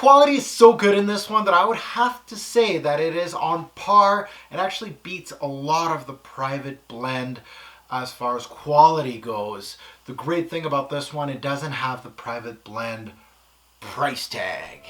quality is so good in this one that I would have to say that it is on par and actually beats a lot of the private blend as far as quality goes. The great thing about this one, it doesn't have the private blend price tag.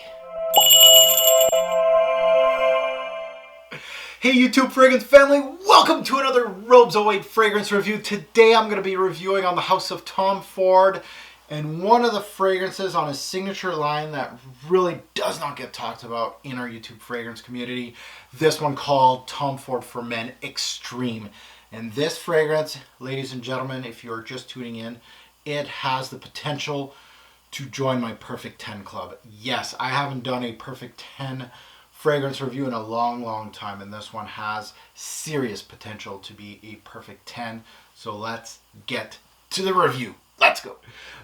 Hey YouTube fragrance family, welcome to another Robes 08 fragrance review. Today I'm going to be reviewing on the house of Tom Ford and one of the fragrances on his signature line that really does not get talked about in our YouTube fragrance community. This one called Tom Ford for Men Extreme. And this fragrance, ladies and gentlemen, if you're just tuning in, it has the potential to join my Perfect 10 club. Yes, I haven't done a Perfect 10 fragrance review in a long time, and this one has serious potential to be a Perfect 10. So let's get to the review. Let's go.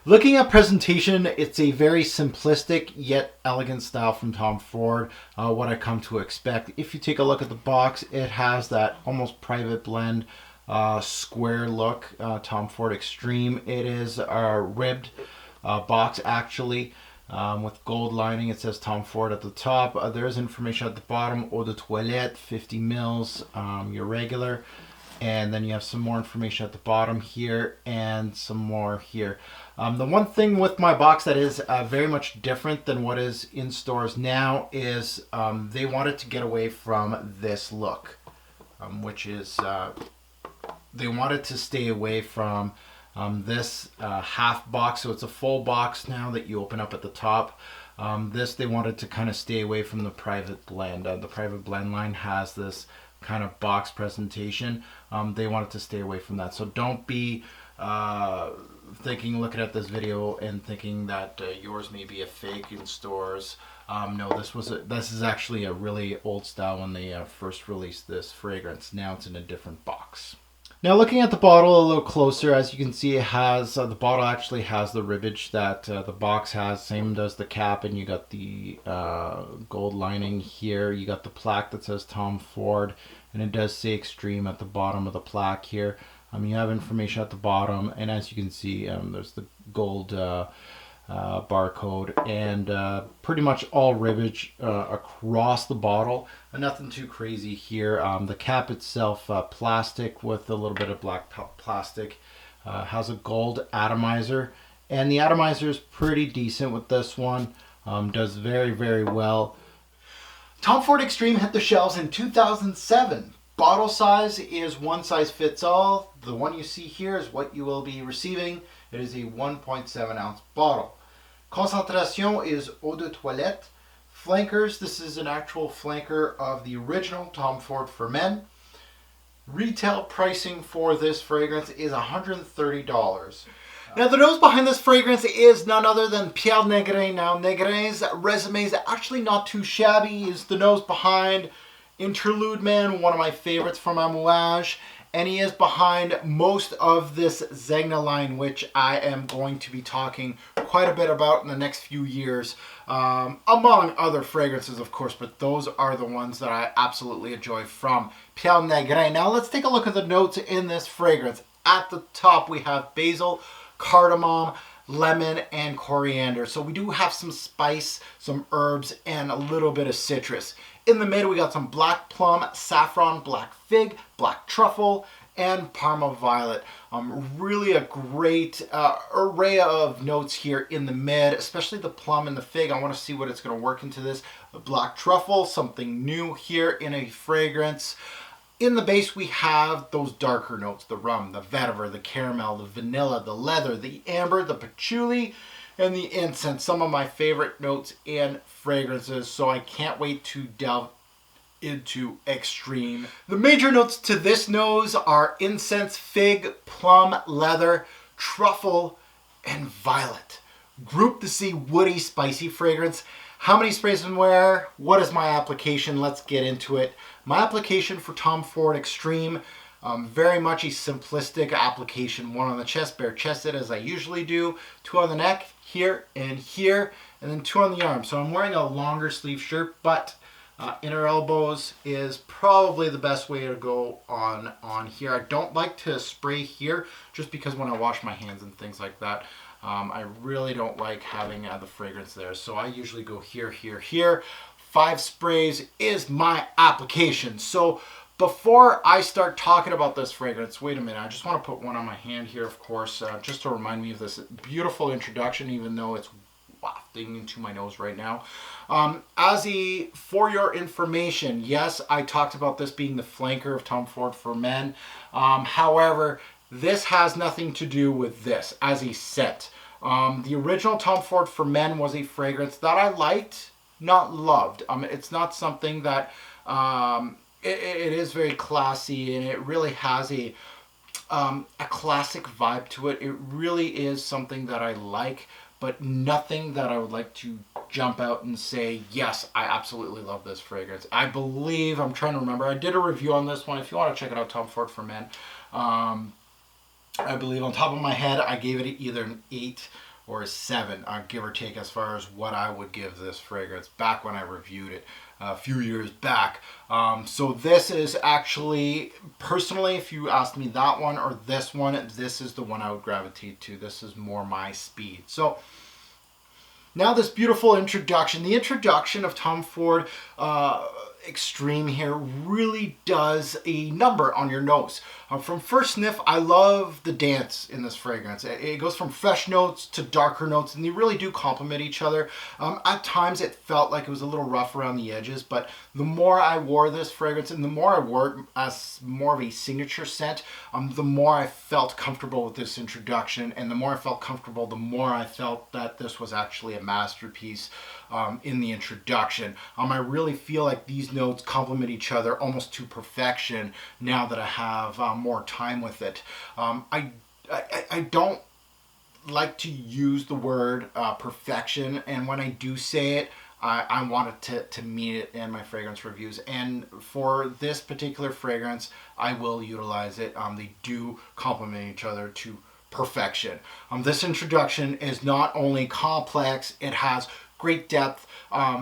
Looking at presentation, it's a very simplistic yet elegant style from Tom Ford, what I come to expect. If you take a look at the box, it has that almost private blend square look, Tom Ford Extreme. It is a ribbed box actually, with gold lining. It says Tom Ford at the top. There is information at the bottom. Eau de toilette, 50 mils, your regular. And then you have some more information at the bottom here and some more here. The one thing with my box that is very much different than what is in stores now is they wanted to get away from this look, which is they wanted to stay away from this half box. So it's a full box now that you open up at the top. This they wanted to kind of stay away from the private blend. The private blend line has this kind of box presentation. They wanted to stay away from that. So don't be looking at this video and thinking that yours may be a fake in stores. No, this is actually a really old style when they first released this fragrance. Now it's in a different box. Now looking at the bottle a little closer, as you can see, it has the bottle actually has the ribbage that the box has. Same does the cap, and you got the gold lining here. You got the plaque that says Tom Ford, and it does say Extreme at the bottom of the plaque here. You have information at the bottom, and as you can see, there's the gold barcode, and pretty much all ribbage across the bottle. Nothing too crazy here. The cap itself, plastic with a little bit of black plastic, has a gold atomizer, and the atomizer is pretty decent with this one. Does very well. Tom Ford Extreme hit the shelves in 2007. Bottle size is one size fits all. The one you see here is what you will be receiving. It is a 1.7 ounce bottle. Concentration is eau de toilette. Flankers, this is an actual flanker of the original Tom Ford for Men. Retail pricing for this fragrance is $130. Now the nose behind this fragrance is none other than Pierre Negrin. Now Negrin's resume is actually not too shabby. Is the nose behind Interlude Man, one of my favorites from Amouage. And he is behind most of this Zegna line, which I am going to be talking quite a bit about in the next few years, among other fragrances, of course, but those are the ones that I absolutely enjoy from Pierre Negrin. Now let's take a look at the notes in this fragrance. At the top, we have basil, cardamom, lemon, and coriander. So we do have some spice, some herbs, and a little bit of citrus. In the middle, we got some black plum, saffron, black fig, black truffle, and Parma violet. Really a great array of notes here in the mid, especially the plum and the fig. I want to see what it's going to work into this. The black truffle, something new here in a fragrance. In the base, we have those darker notes, the rum, the vetiver, the caramel, the vanilla, the leather, the amber, the patchouli, and the incense. Some of my favorite notes in fragrances, so I can't wait to delve into Extreme. The major notes to this nose are incense, fig, plum, leather, truffle, and violet. Group the C woody, spicy fragrance. How many sprays and where? What is my application? Let's get into it. My application for Tom Ford Extreme, very much a simplistic application. One on the chest, bare chested as I usually do. Two on the neck, here, and then two on the arm. So I'm wearing a longer sleeve shirt, but inner elbows is probably the best way to go on here. I don't like to spray here just because when I wash my hands and things like that, I really don't like having the fragrance there. So I usually go here, here, here. 5 sprays is my application. So before I start talking about this fragrance, wait a minute, I just want to put one on my hand here, of course, just to remind me of this beautiful introduction, even though it's wafting into my nose right now. For your information, yes, I talked about this being the flanker of Tom Ford for men. However, this has nothing to do with this as a scent. The original Tom Ford for men was a fragrance that I liked, not loved. It's not something that it is very classy, and it really has a classic vibe to it. It really is something that I like, but nothing that I would like to jump out and say, yes, I absolutely love this fragrance. I believe, I'm trying to remember, I did a review on this one. If you want to check it out, Tom Ford for Men. I believe on top of my head, I gave it either an 8 or a 7, give or take, as far as what I would give this fragrance back when I reviewed it a few years back. So this is actually, personally, if you asked me that one or this one, this is the one I would gravitate to. This is more my speed. So now this beautiful introduction, the introduction of Tom Ford Extreme here really does a number on your nose. From first sniff, I love the dance in this fragrance. It goes from fresh notes to darker notes, and they really do complement each other. At times it felt like it was a little rough around the edges, but the more I wore this fragrance, and the more I wore it as more of a signature scent, the more I felt comfortable with this introduction, and the more I felt comfortable, the more I felt that this was actually a masterpiece in the introduction. I really feel like these notes complement each other almost to perfection now that I have more time with it. I don't like to use the word perfection, and when I do say it, I want it to mean it in my fragrance reviews. And for this particular fragrance, I will utilize it. They do complement each other to perfection. This introduction is not only complex, it has great depth,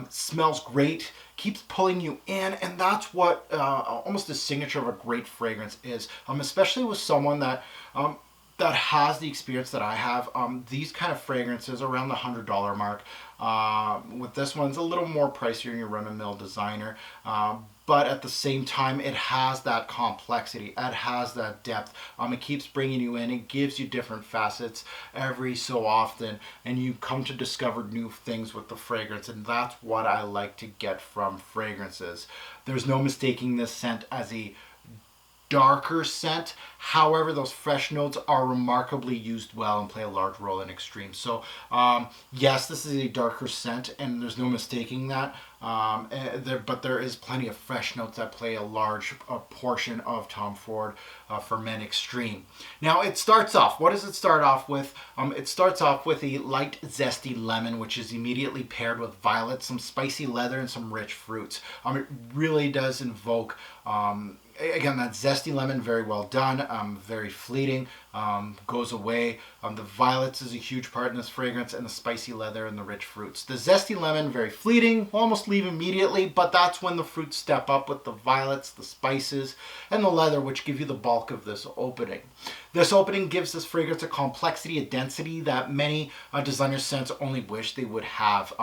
smells great, keeps pulling you in, and that's what almost the signature of a great fragrance is. Especially with someone that that has the experience that I have. These kind of fragrances around the $100 mark. With this one, it's a little more pricier than your run-of-the-mill designer. But at the same time, it has that complexity. It has that depth. It keeps bringing you in. It gives you different facets every so often. And you come to discover new things with the fragrance. And that's what I like to get from fragrances. There's no mistaking this scent as a darker scent. However, those fresh notes are remarkably used well and play a large role in Extreme. So yes, this is a darker scent, and there's no mistaking that. But there is plenty of fresh notes that play a large portion of Tom Ford for Men Extreme. Now it starts off, what does it start off with? It starts off with a light zesty lemon, which is immediately paired with violet, some spicy leather, and some rich fruits. It really does invoke again, that zesty lemon, very well done, very fleeting, goes away. The violets is a huge part in this fragrance, and the spicy leather and the rich fruits. The zesty lemon, very fleeting, almost leave immediately, but that's when the fruits step up with the violets, the spices, and the leather, which give you the bulk of this opening. This opening gives this fragrance a complexity, a density that many designer scents only wish they would have.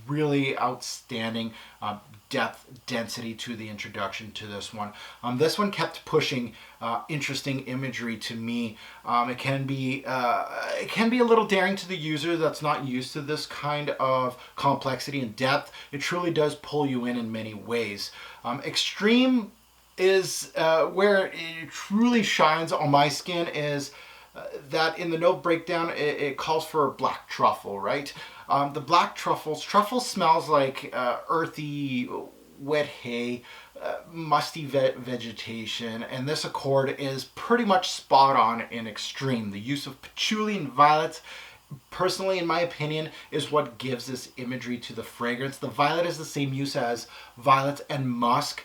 Really outstanding depth, density to the introduction to this one. This one kept pushing interesting imagery to me. It can be a little daring to the user that's not used to this kind of complexity and depth. It truly does pull you in many ways. Extreme is where it truly shines on my skin is that in the note breakdown it calls for black truffle, right? The black truffle smells like earthy, wet hay, musty vegetation, and this accord is pretty much spot on in Extreme. The use of patchouli and violets, personally in my opinion, is what gives this imagery to the fragrance. The violet is the same use as violets and musk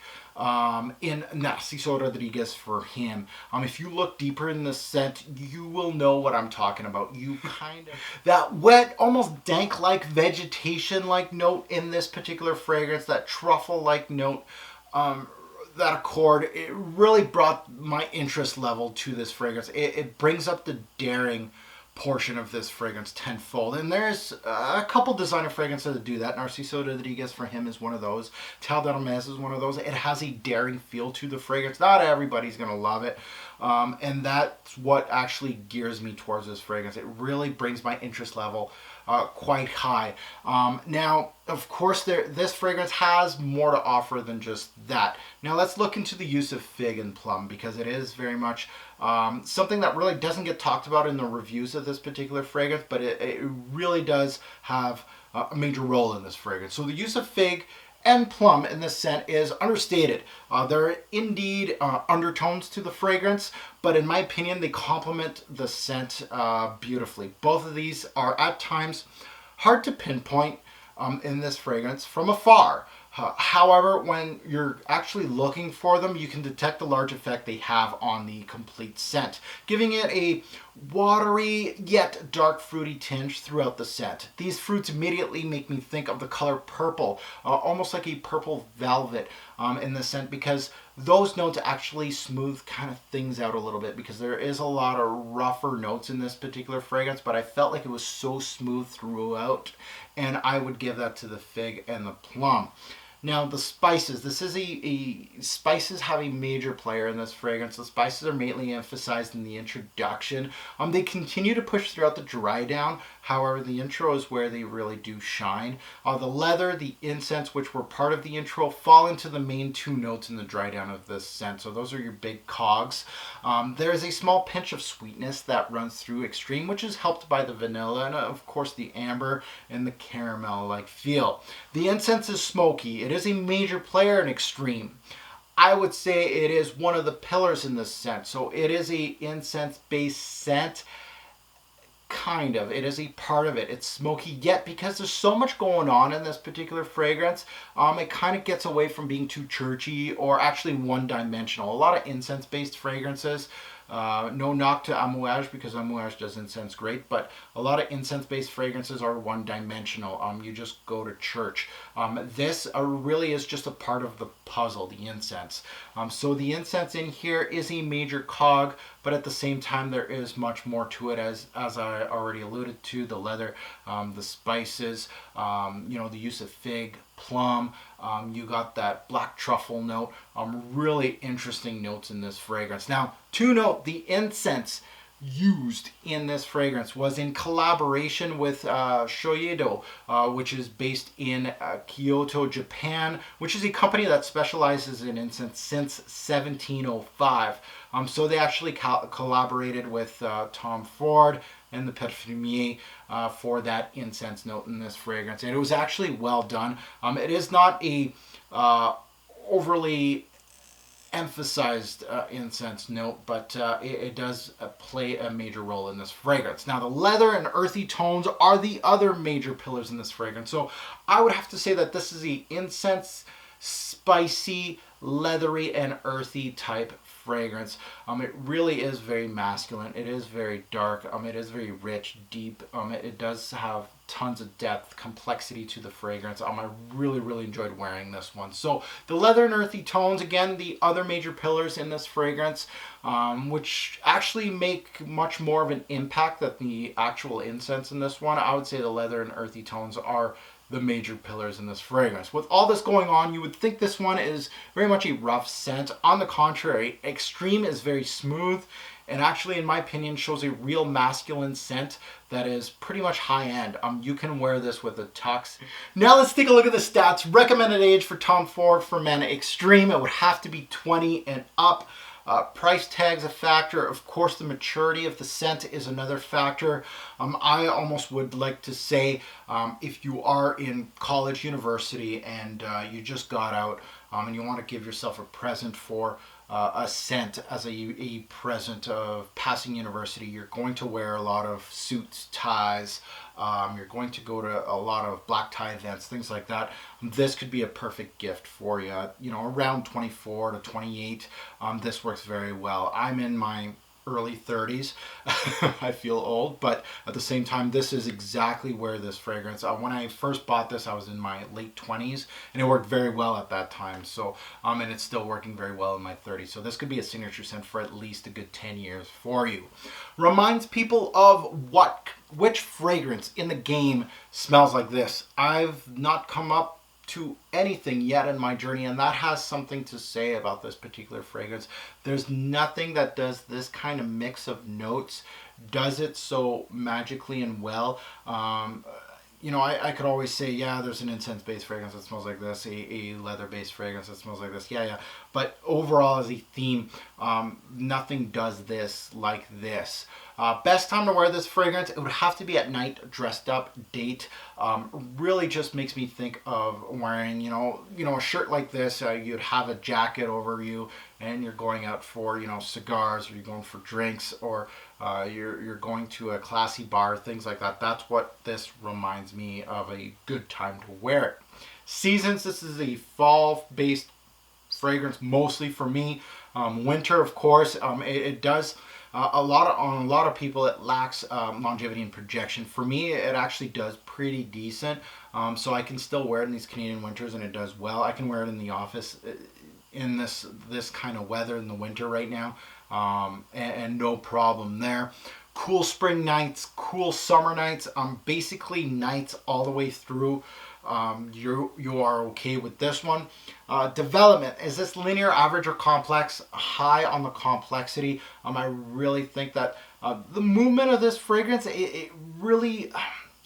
in Narciso Rodriguez for him. If you look deeper in the scent, you will know what I'm talking about. You kind of, that wet, almost dank-like vegetation-like note in this particular fragrance, that truffle-like note, that accord, it really brought my interest level to this fragrance. It brings up the daring portion of this fragrance tenfold. And there's a couple designer fragrances that do that. Narciso Rodriguez for him is one of those. Tal d'Hermes is one of those. It has a daring feel to the fragrance. Not everybody's going to love it. And that's what actually gears me towards this fragrance. It really brings my interest level quite high. Now, of course, this fragrance has more to offer than just that. Now, let's look into the use of fig and plum, because it is very much something that really doesn't get talked about in the reviews of this particular fragrance, but it really does have a major role in this fragrance. So the use of fig and plum in this scent is understated. There are indeed undertones to the fragrance, but in my opinion, they complement the scent beautifully. Both of these are at times hard to pinpoint in this fragrance from afar. However, when you're actually looking for them, you can detect the large effect they have on the complete scent, giving it a watery yet dark fruity tinge throughout the scent. These fruits immediately make me think of the color purple, almost like a purple velvet in the scent, because those notes actually smooth kind of things out a little bit, because there is a lot of rougher notes in this particular fragrance, but I felt like it was so smooth throughout, and I would give that to the fig and the plum. Now, the spices. This is spices have a major player in this fragrance. The spices are mainly emphasized in the introduction. They continue to push throughout the dry down. However, the intro is where they really do shine. The leather, the incense, which were part of the intro, fall into the main two notes in the dry down of this scent. So those are your big cogs. There is a small pinch of sweetness that runs through Extreme, which is helped by the vanilla and of course the amber and the caramel-like feel. The incense is smoky. It is a major player in Extreme. I would say it is one of the pillars in this scent. So it is a incense-based scent. Kind of. It is a part of it. It's smoky, yet because there's so much going on in this particular fragrance, it kind of gets away from being too churchy or actually one-dimensional. A lot of incense-based fragrances, no knock to Amouage, because Amouage does incense great, but a lot of incense-based fragrances are one-dimensional. You just go to church. This really is just a part of the puzzle, the incense. So the incense in here is a major cog, but at the same time there is much more to it, as I already alluded to. The leather, the spices, the use of fig, plum, you got that black truffle note, really interesting notes in this fragrance. Now, to note, the incense used in this fragrance was in collaboration with Shoeido, which is based in Kyoto, Japan, which is a company that specializes in incense since 1705. So they actually collaborated with Tom Ford and the Parfumier for that incense note in this fragrance. And it was actually well done. It is not a overly emphasized incense note, but it does play a major role in this fragrance. Now, the leather and earthy tones are the other major pillars in this fragrance. So I would have to say that this is the incense, spicy, leathery, and earthy type fragrance. It really is very masculine. It is very dark. It is very rich, deep. It does have tons of depth, complexity to the fragrance. I really enjoyed wearing this one. So the leather and earthy tones, again, the other major pillars in this fragrance, which actually make much more of an impact than the actual incense in this one. I would say the leather and earthy tones are the major pillars in this fragrance. With all this going on, you would think this one is very much a rough scent. On the contrary, Extreme is very smooth, and actually, in my opinion, shows a real masculine scent that is pretty much high-end. You can wear this with a tux. Now let's take a look at the stats. Recommended age for Tom Ford for men Extreme, it would have to be 20 and up. Price tag's a factor. Of course, the maturity of the scent is another factor. I almost would like to say if you are in college, university, and you just got out and you want to give yourself a present for a scent as a present of passing university, you're going to wear a lot of suits, ties, you're going to go to a lot of black tie events, things like that. This could be a perfect gift for you. Around 24 to 28, this works very well. I'm in my early 30s. I feel old, but at the same time, this is exactly where this fragrance, when I first bought this, I was in my late 20s, and it worked very well at that time. So, and it's still working very well in my 30s. So this could be a signature scent for at least a good 10 years for you. Reminds people of which fragrance in the game smells like this. I've not come up to anything yet in my journey, and that has something to say about this particular fragrance. There's nothing that does this kind of mix of notes, does it so magically and well. You know, I could always say, yeah, there's an incense-based fragrance that smells like this, a leather-based fragrance that smells like this, yeah. But overall, as a theme, nothing does this like this. Best time to wear this fragrance, it would have to be at night, dressed up, date. Really just makes me think of wearing, you know, a shirt like this. You'd have a jacket over you, and you're going out for, cigars, or you're going for drinks, or you're going to a classy bar, things like that. That's what this reminds me of, a good time to wear it. Seasons, this is a fall-based fragrance mostly for me. Winter, of course, it does on a lot of people it lacks longevity and projection. For me, it actually does pretty decent. So I can still wear it in these Canadian winters, and it does well. I can wear it in the office in this kind of weather in the winter right now, and no problem there. Cool spring nights, cool summer nights, basically nights all the way through. You are okay with this one. Development, is this linear, average, or complex? High on the complexity. I really think that the movement of this fragrance, it really,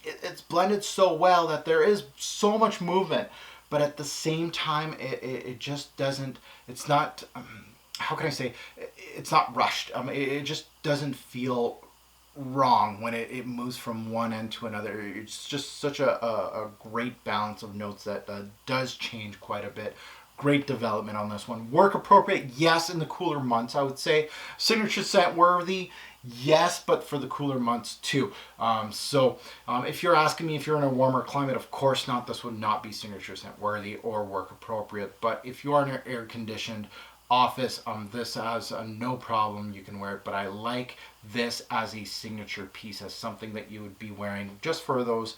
it's blended so well that there is so much movement, but at the same time, it just doesn't, it's not, how can I say, it's not rushed. It just doesn't feel wrong when it moves from one end to another. It's just such a great balance of notes that does change quite a bit. Great development on this one. Work appropriate, yes, in the cooler months, I would say. Signature scent worthy, yes, but for the cooler months too. If you're asking me if you're in a warmer climate, of course not. This would not be signature scent worthy or work appropriate. But if you are in an air conditioned office, this has no problem, you can wear it. But I like this as a signature piece, as something that you would be wearing just for those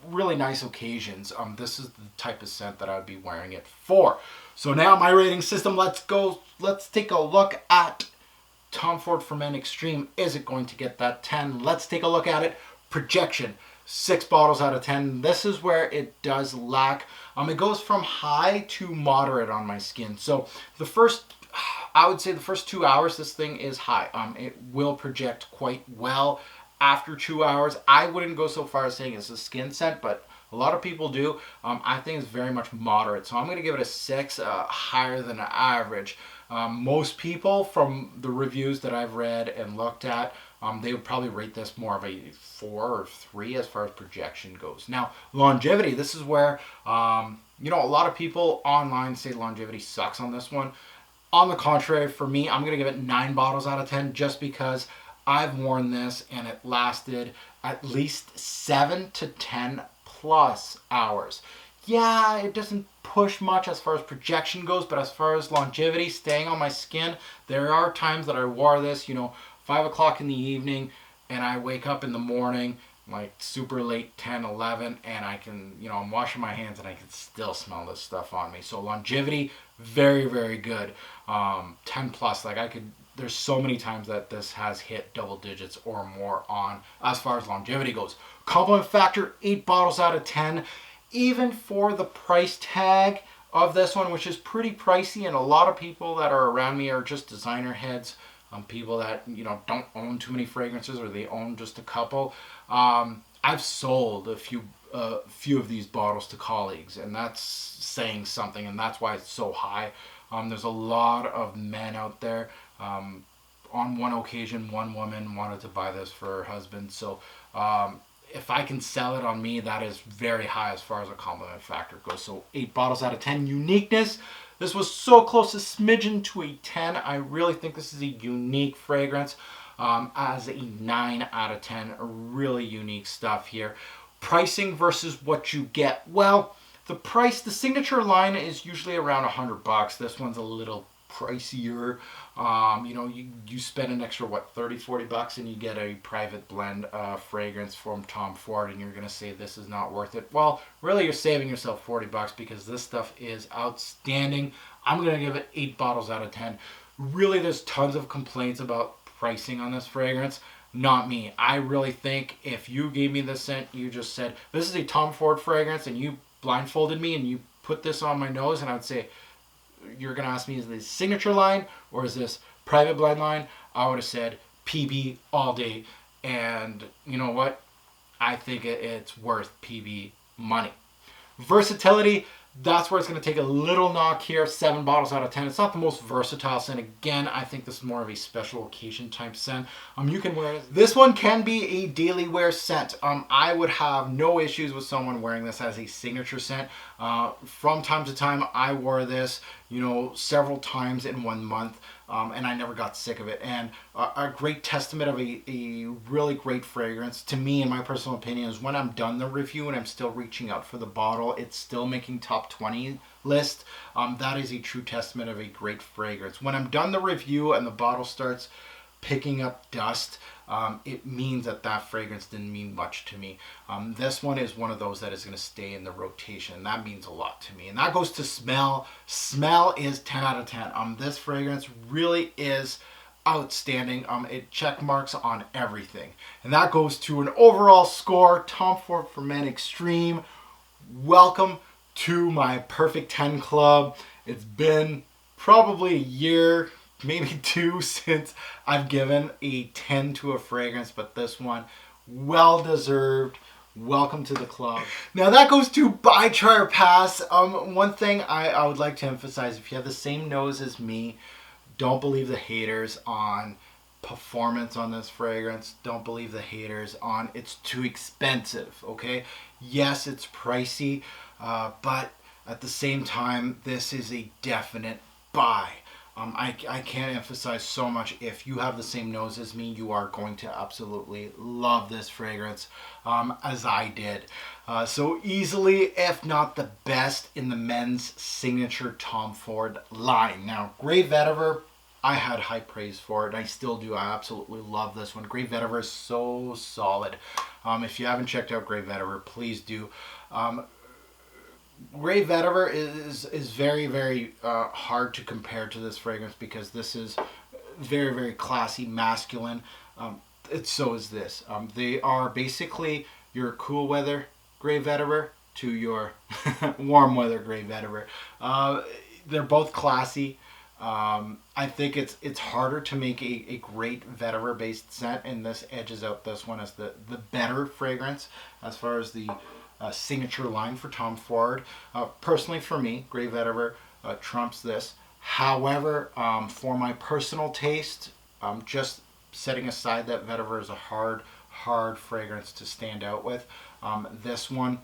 really nice occasions. This is the type of scent that I would be wearing it for. So now my rating system, let's take a look at Tom Ford for Men Extreme. Is it going to get that 10? Let's take a look at it. Projection, 6 bottles out of 10. This is where it does lack. It goes from high to moderate on my skin. So I would say the first 2 hours, this thing is high. It will project quite well. After 2 hours, I wouldn't go so far as saying it's a skin scent, but a lot of people do. I think it's very much moderate. So I'm going to give it a 6, higher than average. Most people, from the reviews that I've read and looked at, they would probably rate this more of a 4 or 3 as far as projection goes. Now, longevity, this is where, a lot of people online say longevity sucks on this one. On the contrary, for me, I'm going to give it 9 bottles out of 10 just because I've worn this and it lasted at least 7 to 10 plus hours. Yeah, it doesn't push much as far as projection goes, but as far as longevity, staying on my skin, there are times that I wore this, 5 o'clock in the evening, and I wake up in the morning, like super late, 10, 11, and I can, I'm washing my hands and I can still smell this stuff on me. So longevity, very, very good. 10 plus, there's so many times that this has hit double digits or more on as far as longevity goes. Compliment factor, 8 bottles out of 10. Even for the price tag of this one, which is pretty pricey, and a lot of people that are around me are just designer heads, people that don't own too many fragrances, or they own just a couple. I've sold a few of these bottles to colleagues, and that's saying something, and that's why it's so high. There's a lot of men out there. On one occasion, one woman wanted to buy this for her husband. So if I can sell it on me, that is very high as far as a compliment factor goes. So 8 bottles out of 10. Uniqueness, this was so close, a smidgen to a 10. I really think this is a unique fragrance. As a 9 out of 10. Really unique stuff here. Pricing versus what you get. Well, the signature line is usually around $100. This one's a little pricier. You spend an extra, what, 30, $40 and you get a private blend fragrance from Tom Ford, and you're going to say this is not worth it. Well, really, you're saving yourself $40 because this stuff is outstanding. I'm going to give it 8 bottles out of 10. Really, there's tons of complaints about pricing on this fragrance. Not me. I really think if you gave me this scent, you just said, this is a Tom Ford fragrance, and you blindfolded me and you put this on my nose, and I would say, you're going to ask me, is this signature line or is this private blend line? I would have said PB all day. And you know what? I think it's worth PB money. Versatility, that's where it's going to take a little knock here. 7 bottles out of 10. It's not the most versatile scent. Again, I think this is more of a special occasion type scent. You can wear it. This one can be a daily wear scent. I would have no issues with someone wearing this as a signature scent. From time to time, I wore this, several times in 1 month. And I never got sick of it. And a great testament of a really great fragrance, to me, in my personal opinion, is when I'm done the review and I'm still reaching out for the bottle, it's still making top 20 list. That is a true testament of a great fragrance. When I'm done the review and the bottle starts picking up dust, it means that fragrance didn't mean much to me. This one is one of those that is going to stay in the rotation. That means a lot to me. And that goes to smell. Smell is 10 out of 10. This fragrance really is outstanding. It check marks on everything. And that goes to an overall score. Tom Ford for Men Extreme. Welcome to my Perfect 10 Club. It's been probably a year, maybe 2, since I've given a 10 to a fragrance, but this one, well deserved. Welcome to the club. Now that goes to buy, try, or pass. One thing I would like to emphasize, if you have the same nose as me, don't believe the haters on performance on this fragrance. Don't believe the haters on it's too expensive, okay? Yes, it's pricey, but at the same time, this is a definite buy. I can't emphasize so much. If you have the same nose as me, you are going to absolutely love this fragrance, as I did. So easily, if not the best in the men's signature Tom Ford line. Now, Grey Vetiver, I had high praise for it. I still do. I absolutely love this one. Grey Vetiver is so solid. If you haven't checked out Grey Vetiver, please do. Grey Vetiver is very, very hard to compare to this fragrance because this is very, very classy, masculine. So is this. They are basically your cool weather Grey Vetiver to your warm weather Grey Vetiver. They're both classy. I think it's harder to make a great vetiver based scent, and this edges out this one as the better fragrance as far as the signature line for Tom Ford. Personally, for me, Grey Vetiver trumps this. However, for my personal taste, just setting aside that vetiver is a hard fragrance to stand out with, this one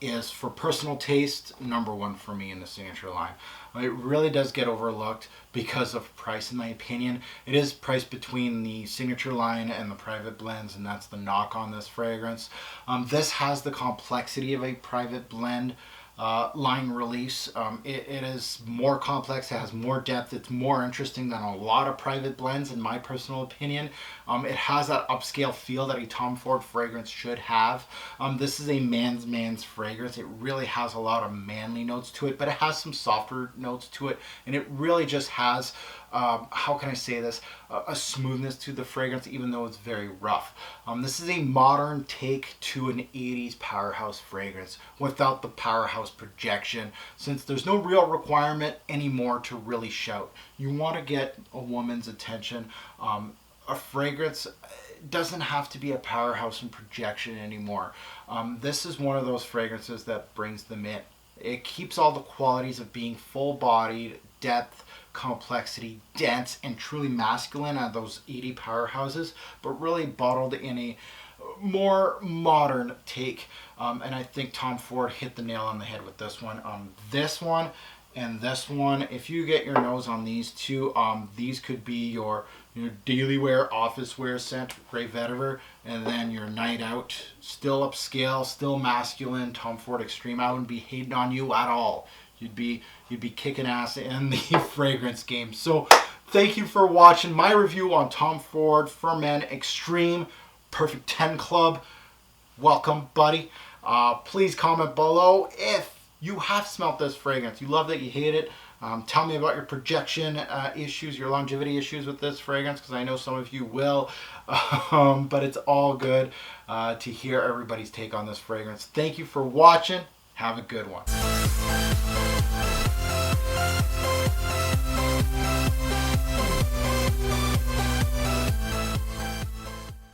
is, for personal taste, #1 for me in the signature line. It really does get overlooked because of price, in my opinion. It is priced between the signature line and the private blends, and that's the knock on this fragrance. This has the complexity of a private blend line release. It is more complex, it has more depth, it's more interesting than a lot of private blends, in my personal opinion. It has that upscale feel that a Tom Ford fragrance should have. This is a man's fragrance. It really has a lot of manly notes to it, but it has some softer notes to it, and it really just has, how can I say this, a smoothness to the fragrance, even though it's very rough. This is a modern take to an 80s powerhouse fragrance without the powerhouse projection, since there's no real requirement anymore to really shout. You want to get a woman's attention. A fragrance doesn't have to be a powerhouse and projection anymore. This is one of those fragrances that brings them in. It keeps all the qualities of being full-bodied, depth, complexity, dense, and truly masculine at those 80 powerhouses, but really bottled in a more modern take. And I think Tom Ford hit the nail on the head with this one. This one and this one, if you get your nose on these two, these could be your daily wear, office wear scent, Grey Vetiver, and then your night out, still upscale, still masculine, Tom Ford Extreme. I wouldn't be hating on you at all. you'd be kicking ass in the fragrance game. So thank you for watching my review on Tom Ford For Men Extreme Perfect 10 Club. Welcome, buddy. Please comment below if you have smelt this fragrance. You love it, you hate it. Tell me about your projection issues, your longevity issues with this fragrance, because I know some of you will. But it's all good to hear everybody's take on this fragrance. Thank you for watching. Have a good one.